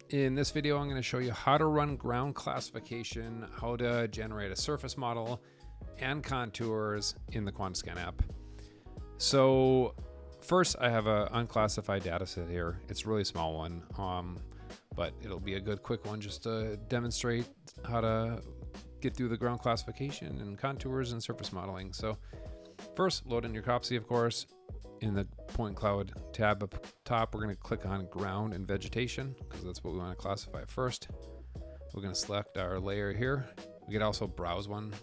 In this video, I'm going to show you how to run ground classification, how to generate a surface model and contours in the QuantaScan app. So first, I have an unclassified data set here. It's a really small one, but it'll be a good quick one just to demonstrate how to get through the ground classification and contours and surface modeling. So first, load in your COPSI, of course. In the point cloud tab up top, we're going to click on ground and vegetation because that's what we want to classify first. We're going to select our layer here. We could also browse one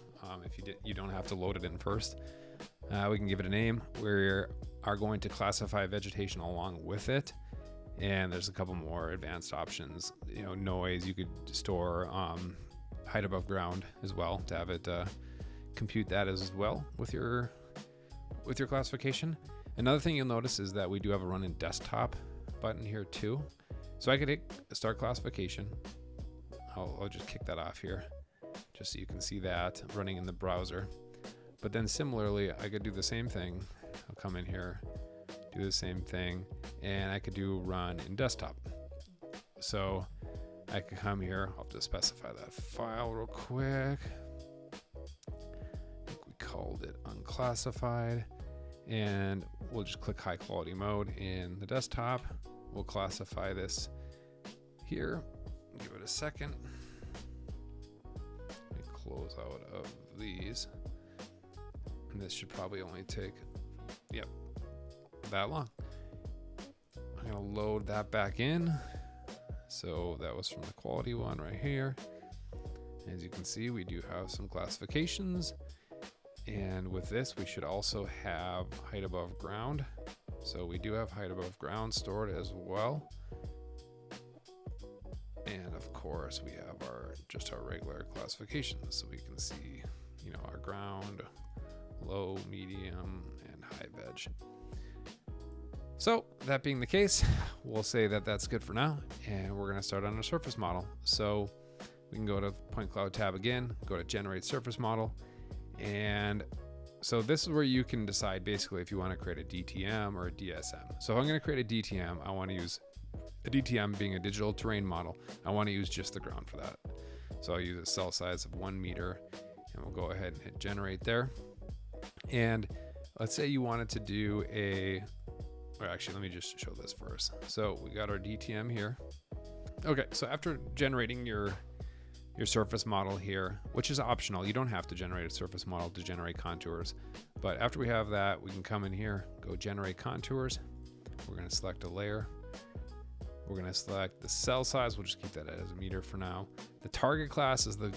if you don't have to load it in first. We can give it a name. We are going to classify vegetation along with it. And there's a couple more advanced options. You know, noise, you could store height above ground as well to have it compute that as well with your classification. Another thing you'll notice is that we do have a run in desktop button here too. So I could hit start classification. I'll just kick that off here just so you can see that running in the browser. But then similarly, I could do the same thing. I'll come in here, do the same thing, and I could do run in desktop. So I could come here, I'll have to specify that file real quick. I think we called it unclassified. And we'll just click high quality mode in the desktop. We'll classify this here. Give it a second. Let me close out of these. And this should probably only take, that long. I'm gonna load that back in. So that was from the quality one right here. As you can see, we do have some classifications. And with this, we should also have height above ground. So we do have height above ground stored as well. And of course, we have just our regular classifications. So we can see, our ground, low, medium, and high veg. So that being the case, we'll say that that's good for now. And we're gonna start on our surface model. So we can go to Point Cloud tab again, go to Generate Surface Model. And so this is where you can decide basically if you want to create a DTM or a DSM. So if I'm going to create a DTM, I want to use a DTM being a digital terrain model. I want to use just the ground for that. So I'll use a cell size of 1 meter and we'll go ahead and hit generate there. And let's say you wanted to do or actually, let me just show this first. So we got our DTM here. Okay, so after generating your surface model here, which is optional. You don't have to generate a surface model to generate contours. But after we have that, we can come in here, go generate contours. We're going to select a layer. We're going to select the cell size. We'll just keep that as a meter for now. The target class is the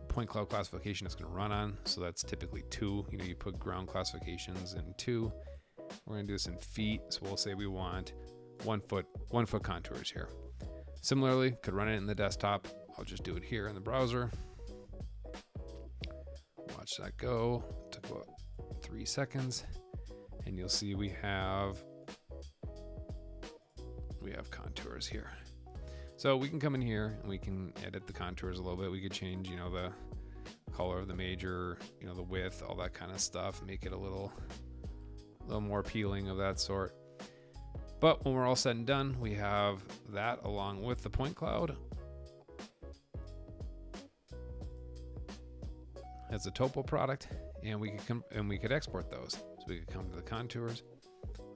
point cloud classification it's going to run on. So that's typically 2. You put ground classifications in 2. We're going to do this in feet. So we'll say we want 1 foot contours here. Similarly, could run it in the desktop. I'll just do it here in the browser. Watch that go. It took about 3 seconds. And you'll see we have contours here. So we can come in here and we can edit the contours a little bit. We could change, the color of the major, the width, all that kind of stuff. Make it a little more appealing of that sort. But when we're all said and done, we have that along with the point cloud as a topo product, and we could export those. So we could come to the contours,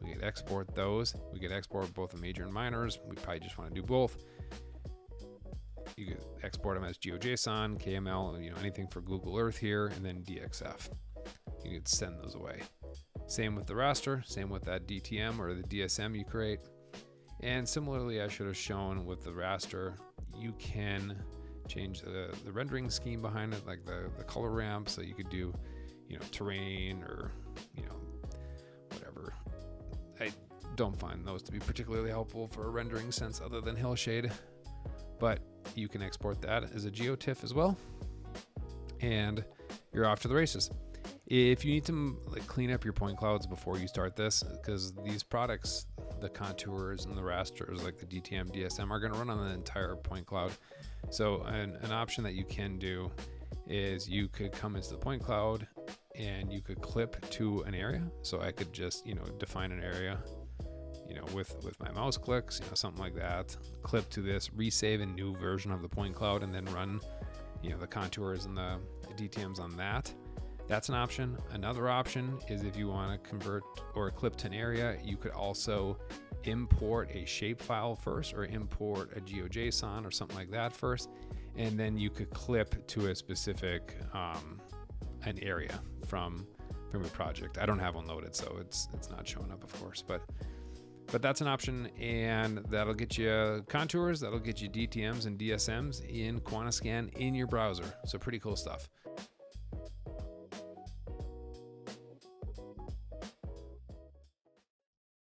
we could export those, we could export both the major and minors. We probably just want to do both. You could export them as GeoJSON, KML, anything for Google Earth here, and then DXF. You could send those away. Same with the raster, same with that DTM or the DSM you create. And similarly, I should have shown with the raster, you can change the rendering scheme behind it, like the color ramp. So you could do, terrain or, whatever. I don't find those to be particularly helpful for a rendering sense other than hill shade, but you can export that as a GeoTIFF as well. And you're off to the races. If you need to clean up your point clouds before you start this, because these products, the contours and the rasters like the DTM, DSM are going to run on the entire point cloud. So an option that you can do is you could come into the point cloud and you could clip to an area. So I could just, define an area with my mouse clicks, something like that, clip to this, resave a new version of the point cloud, and then run, the contours and the DTMs on that. That's an option. Another option is if you want to convert or clip to an area, you could also import a shapefile first, or import a GeoJSON or something like that first, and then you could clip to a specific an area from your project. I don't have one loaded, so it's not showing up, of course, but that's an option, and that'll get you contours, that'll get you DTMs and DSMs in QuantaScan in your browser. So pretty cool stuff.